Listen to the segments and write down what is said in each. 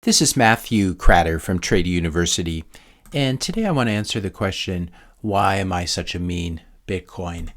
This is Matthew Kratter from Trade University, and today I want to answer the question, why am I such a mean Bitcoin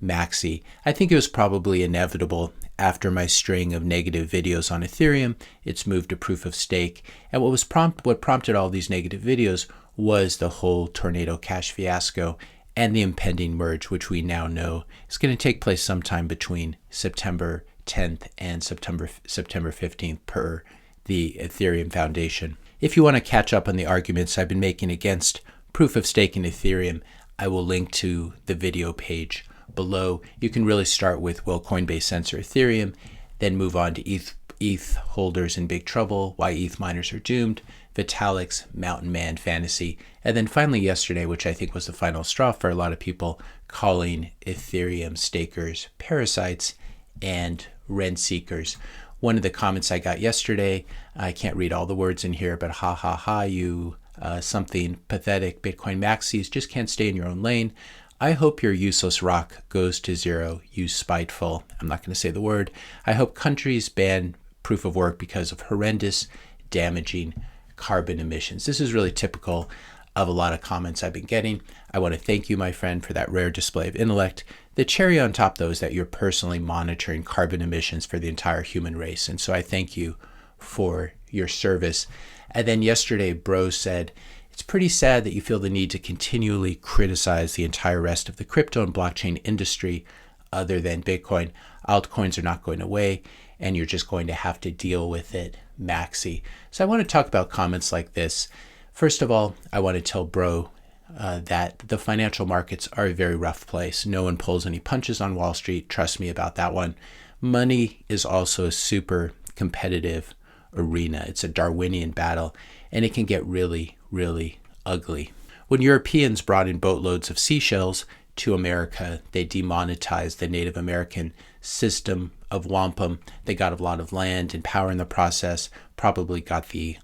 Maxi? I think it was probably inevitable after my string of negative videos on Ethereum. It's moved to proof of stake, and what prompted all these negative videos was the whole Tornado Cash fiasco and the impending merge, which we now know is going to take place sometime between September 10th and September 15th per the Ethereum Foundation. If you want to catch up on the arguments I've been making against proof of stake in Ethereum, I will link to the video page below. You can really start with, will Coinbase censor Ethereum, then move on to ETH holders in big trouble, why ETH miners are doomed, Vitalik's Mountain Man fantasy, and then finally yesterday, which I think was the final straw for a lot of people, calling Ethereum stakers parasites and rent seekers. One of the comments I got yesterday, I can't read all the words in here, but ha ha ha, you something pathetic Bitcoin Maxis just can't stay in your own lane. I hope your useless rock goes to zero, you spiteful. I'm not going to say the word. I hope countries ban proof of work because of horrendous, damaging carbon emissions. This is really typical of a lot of comments I've been getting. I want to thank you, my friend, for that rare display of intellect. The cherry on top, though, is that you're personally monitoring carbon emissions for the entire human race. And so I thank you for your service. And then yesterday, Bro said, it's pretty sad that you feel the need to continually criticize the entire rest of the crypto and blockchain industry other than Bitcoin. Altcoins are not going away, and you're just going to have to deal with it, Maxi. So I want to talk about comments like this. First of all, I want to tell Bro that the financial markets are a very rough place. No one pulls any punches on Wall Street. Trust me about that one. Money is also a super competitive arena. It's a Darwinian battle, and it can get really, really ugly. When Europeans brought in boatloads of seashells to America, they demonetized the Native American system of wampum. They got a lot of land and power in the process, probably got the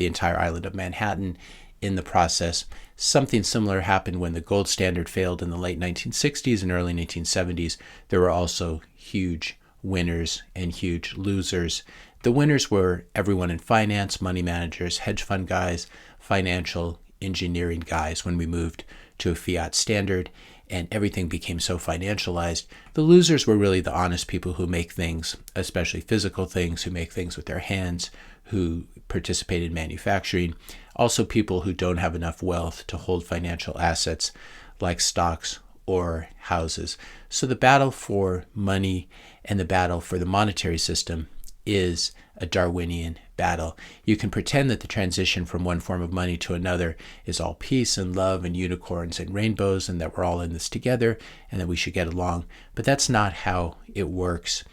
entire island of Manhattan in the process. Something similar happened when the gold standard failed in the late 1960s and early 1970s. There were also huge winners and huge losers. The winners were everyone in finance, money managers, hedge fund guys, financial engineering guys when we moved to a fiat standard and everything became so financialized. The losers were really the honest people who make things, especially physical things, who make things with their hands, who participate in manufacturing. Also people who don't have enough wealth to hold financial assets like stocks or houses. So the battle for money and the battle for the monetary system is a Darwinian battle. You can pretend that the transition from one form of money to another is all peace and love and unicorns and rainbows and that we're all in this together and that we should get along. But that's not how it works.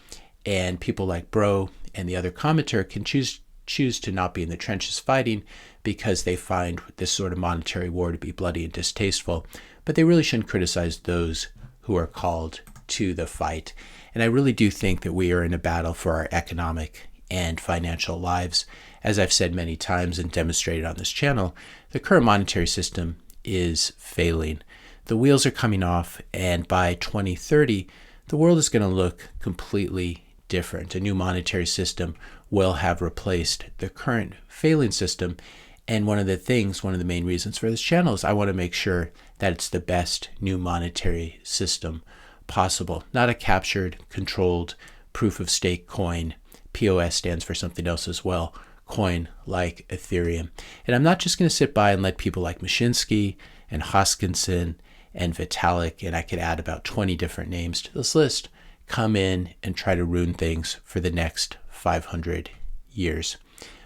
And people like Bro and the other commenter can choose to not be in the trenches fighting because they find this sort of monetary war to be bloody and distasteful. But they really shouldn't criticize those who are called to the fight. And I really do think that we are in a battle for our economic and financial lives. As I've said many times and demonstrated on this channel, the current monetary system is failing. The wheels are coming off, and by 2030, the world is going to look completely different. A new monetary system will have replaced the current failing system. And one of the main reasons for this channel is I want to make sure that it's the best new monetary system possible, not a captured, controlled, proof of stake coin. POS stands for something else as well, coin like Ethereum. And I'm not just going to sit by and let people like Mashinsky and Hoskinson and Vitalik, and I could add about 20 different names to this list, come in and try to ruin things for the next 500 years.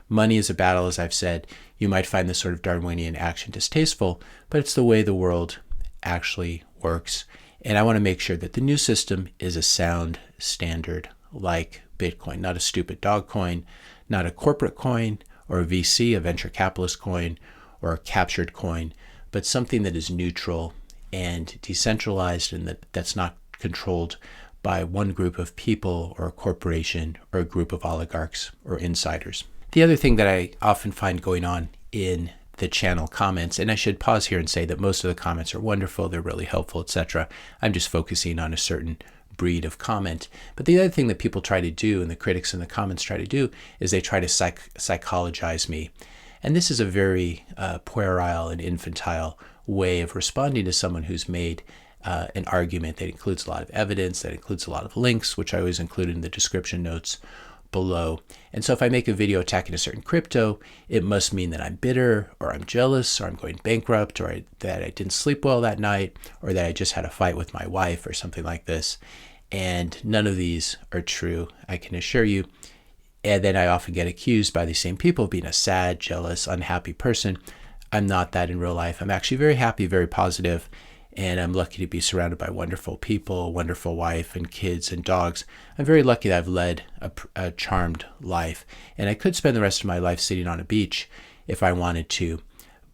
Money is a battle, as I've said. You might find this sort of Darwinian action distasteful, but it's the way the world actually works. And I want to make sure that the new system is a sound standard like Bitcoin, not a stupid dog coin, not a corporate coin or a VC, a venture capitalist coin, or a captured coin, but something that is neutral and decentralized and that's not controlled by one group of people or a corporation or a group of oligarchs or insiders. The other thing that I often find going on in the channel comments, and I should pause here and say that most of the comments are wonderful, they're really helpful, etc. I'm just focusing on a certain breed of comment. But the other thing that people try to do, and the critics in the comments try to do, is they try to psychologize me. And this is a very puerile and infantile way of responding to someone who's made an argument that includes a lot of evidence, that includes a lot of links, which I always include in the description notes below. And so if I make a video attacking a certain crypto, it must mean that I'm bitter, or I'm jealous, or I'm going bankrupt, or that I didn't sleep well that night, or that I just had a fight with my wife, or something like this. And none of these are true, I can assure you. And then I often get accused by these same people of being a sad, jealous, unhappy person. I'm not that in real life. I'm actually very happy, very positive, and I'm lucky to be surrounded by wonderful people, wonderful wife and kids and dogs. I'm very lucky that I've led a charmed life, and I could spend the rest of my life sitting on a beach if I wanted to,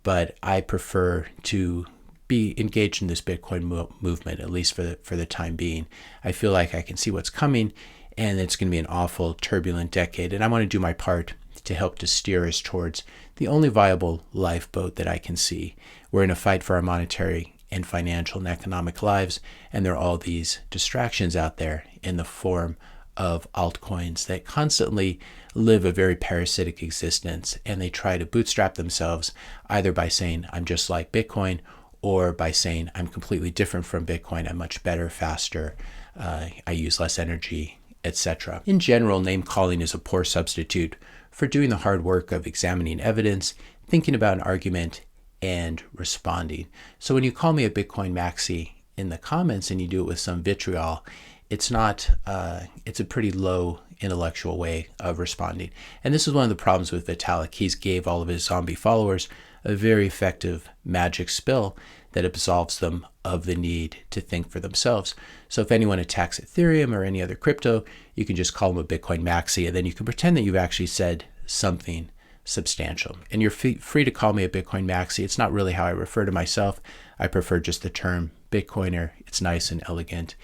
but I prefer to be engaged in this Bitcoin movement, at least for the time being. I feel like I can see what's coming, and it's going to be an awful, turbulent decade, and I want to do my part to help to steer us towards the only viable lifeboat that I can see. We're in a fight for our monetary and financial and economic lives, and there are all these distractions out there in the form of altcoins that constantly live a very parasitic existence, and they try to bootstrap themselves either by saying, I'm just like Bitcoin, or by saying, I'm completely different from Bitcoin, I'm much better, faster, I use less energy, etc. In general, name calling is a poor substitute for doing the hard work of examining evidence, thinking about an argument, and responding. So when you call me a Bitcoin Maxi in the comments and you do it with some vitriol, it's a pretty low intellectual way of responding. And this is one of the problems with Vitalik. He gave all of his zombie followers a very effective magic spell that absolves them of the need to think for themselves. So if anyone attacks Ethereum or any other crypto, you can just call them a Bitcoin Maxi, and then you can pretend that you've actually said something substantial. And you're free to call me a Bitcoin Maxi. It's not really how I refer to myself. I prefer just the term Bitcoiner. It's nice and elegant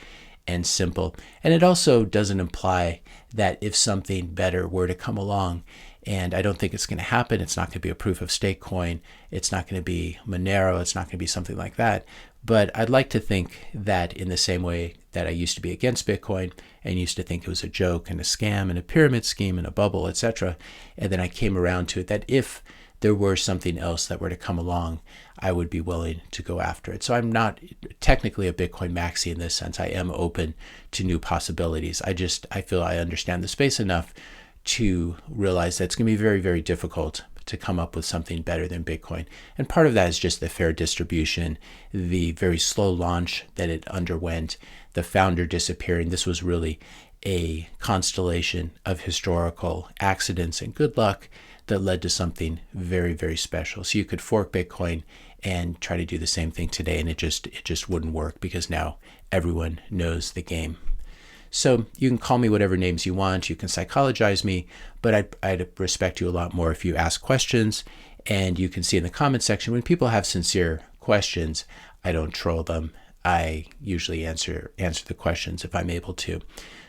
and simple. And it also doesn't imply that if something better were to come along, and I don't think it's going to happen, it's not going to be a proof of stake coin, it's not going to be Monero, it's not going to be something like that. But I'd like to think that in the same way that I used to be against Bitcoin and used to think it was a joke and a scam and a pyramid scheme and a bubble, etc., and then I came around to it, that if there were something else that were to come along, I would be willing to go after it. So I'm not technically a Bitcoin Maxi in this sense. I am open to new possibilities. I feel I understand the space enough to realize that it's going to be very, very difficult to come up with something better than Bitcoin. And part of that is just the fair distribution, the very slow launch that it underwent, the founder disappearing. This was really a constellation of historical accidents and good luck that led to something very, very special. So you could fork Bitcoin and try to do the same thing today, and it just wouldn't work, because now everyone knows the game. So you can call me whatever names you want, you can psychologize me, but I'd respect you a lot more if you ask questions. And you can see in the comment section, when people have sincere questions, I don't troll them. I usually answer the questions if I'm able to.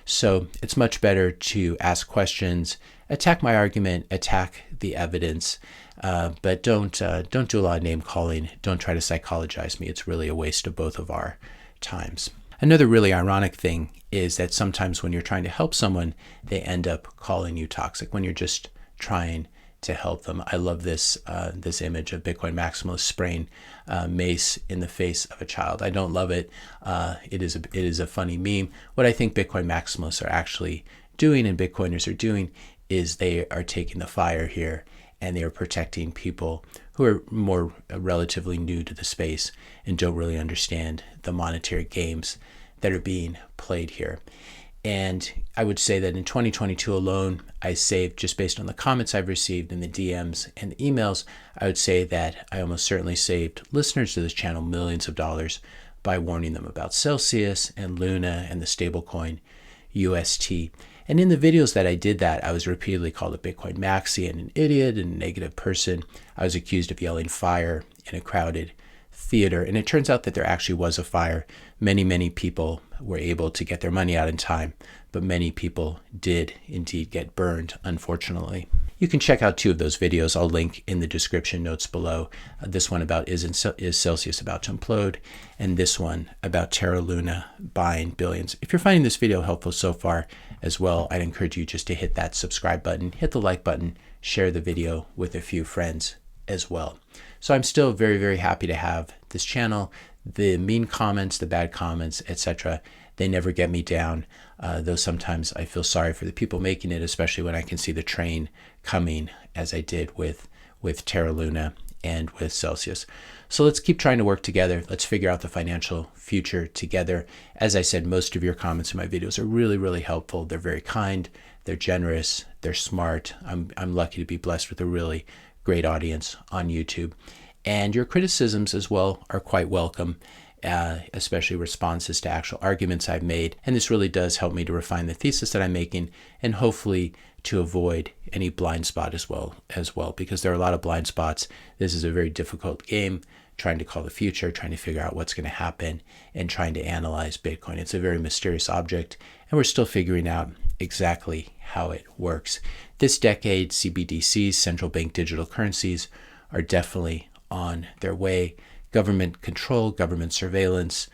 So it's much better to ask questions, attack my argument, attack the evidence, but don't do a lot of name calling. Don't try to psychologize me. It's really a waste of both of our times. Another really ironic thing is that sometimes when you're trying to help someone, they end up calling you toxic when you're just trying to help them. I love this image of Bitcoin maximalist spraying mace in the face of a child. I don't love it. It is a funny meme. What I think Bitcoin maximalists are actually doing, and Bitcoiners are doing, is they are taking the fire here, and they are protecting people who are more relatively new to the space and don't really understand the monetary games that are being played here. And I would say that in 2022 alone, I saved, just based on the comments I've received and the DMs and the emails, I would say that I almost certainly saved listeners to this channel millions of dollars by warning them about Celsius and Luna and the stablecoin UST. And in the videos that I did that, I was repeatedly called a Bitcoin Maxi and an idiot and a negative person. I was accused of yelling fire in a crowded theater. And it turns out that there actually was a fire. Many, many people were able to get their money out in time, but many people did indeed get burned, unfortunately. You can check out 2 of those videos. I'll link in the description notes below. This one about is Celsius about to implode, and this one about Terra Luna buying billions. If you're finding this video helpful so far as well, I'd encourage you just to hit that subscribe button, hit the like button, share the video with a few friends as well. So I'm still very, very happy to have this channel. The mean comments, the bad comments, etc., they never get me down, though sometimes I feel sorry for the people making it, especially when I can see the train coming, as I did with Terra Luna and with Celsius. So let's keep trying to work together. Let's figure out the financial future together. As I said, most of your comments in my videos are really, really helpful. They're very kind, they're generous, they're smart. I'm lucky to be blessed with a really great audience on YouTube. And your criticisms as well are quite welcome, especially responses to actual arguments I've made. And this really does help me to refine the thesis that I'm making, and hopefully to avoid any blind spot as well, because there are a lot of blind spots. This is a very difficult game, trying to call the future, trying to figure out what's going to happen, and trying to analyze Bitcoin. It's a very mysterious object, and we're still figuring out exactly how it works. This decade, CBDCs, central bank digital currencies, are definitely on their way. Government control, government surveillance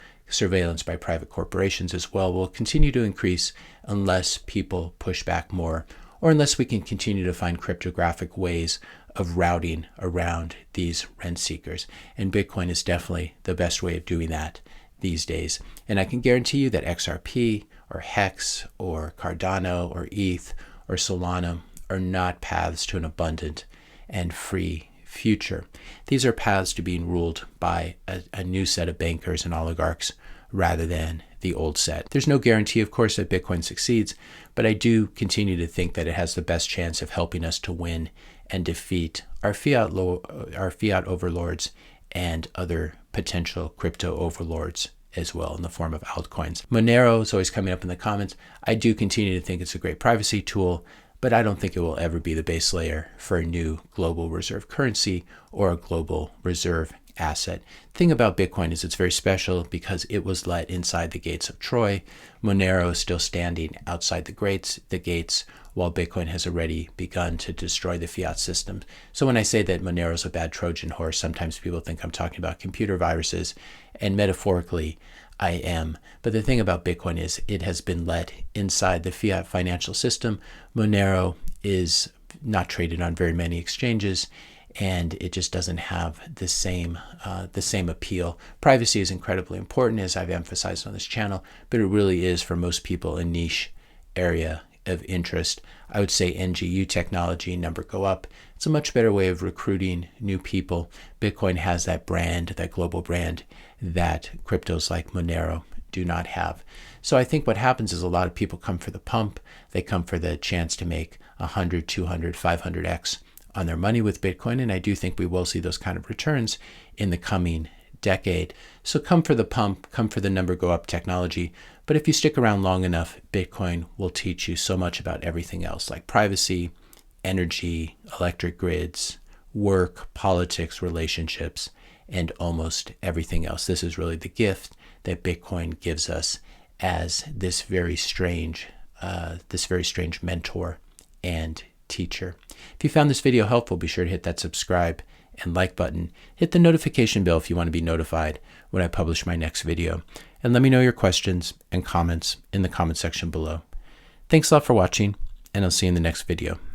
by private corporations as well will continue to increase unless people push back more, or unless we can continue to find cryptographic ways of routing around these rent seekers. And Bitcoin is definitely the best way of doing that these days. And I can guarantee you that XRP or Hex or Cardano or ETH or Solana are not paths to an abundant and free future. These are paths to being ruled by a new set of bankers and oligarchs rather than the old set. There's no guarantee, of course, that Bitcoin succeeds, but I do continue to think that it has the best chance of helping us to win and defeat our fiat overlords and other potential crypto overlords as well in the form of altcoins. Monero is always coming up in the comments. I do continue to think it's a great privacy tool, but I don't think it will ever be the base layer for a new global reserve currency or a global reserve asset. The thing about Bitcoin is it's very special because it was let inside the gates of Troy. Monero is still standing outside the gates, while Bitcoin has already begun to destroy the fiat system. So when I say that Monero is a bad Trojan horse, sometimes people think I'm talking about computer viruses, and metaphorically, I am. But the thing about Bitcoin is it has been let inside the fiat financial system. Monero is not traded on very many exchanges, and it just doesn't have the same appeal. Privacy is incredibly important, as I've emphasized on this channel, but it really is for most people a niche area of interest. I would say NGU technology, number go up. It's a much better way of recruiting new people. Bitcoin has that brand, that global brand, that cryptos like Monero do not have. So I think what happens is a lot of people come for the pump. They come for the chance to make 100, 200, 500x on their money with Bitcoin. And I do think we will see those kind of returns in the coming decade. So come for the pump, come for the number go up technology. But if you stick around long enough, Bitcoin will teach you so much about everything else, like privacy, energy, electric grids, work, politics, relationships, and almost everything else. This is really the gift that Bitcoin gives us as this very strange mentor and teacher. If you found this video helpful, be sure to hit that subscribe and like button. Hit the notification bell if you want to be notified when I publish my next video. And let me know your questions and comments in the comment section below. Thanks a lot for watching, and I'll see you in the next video.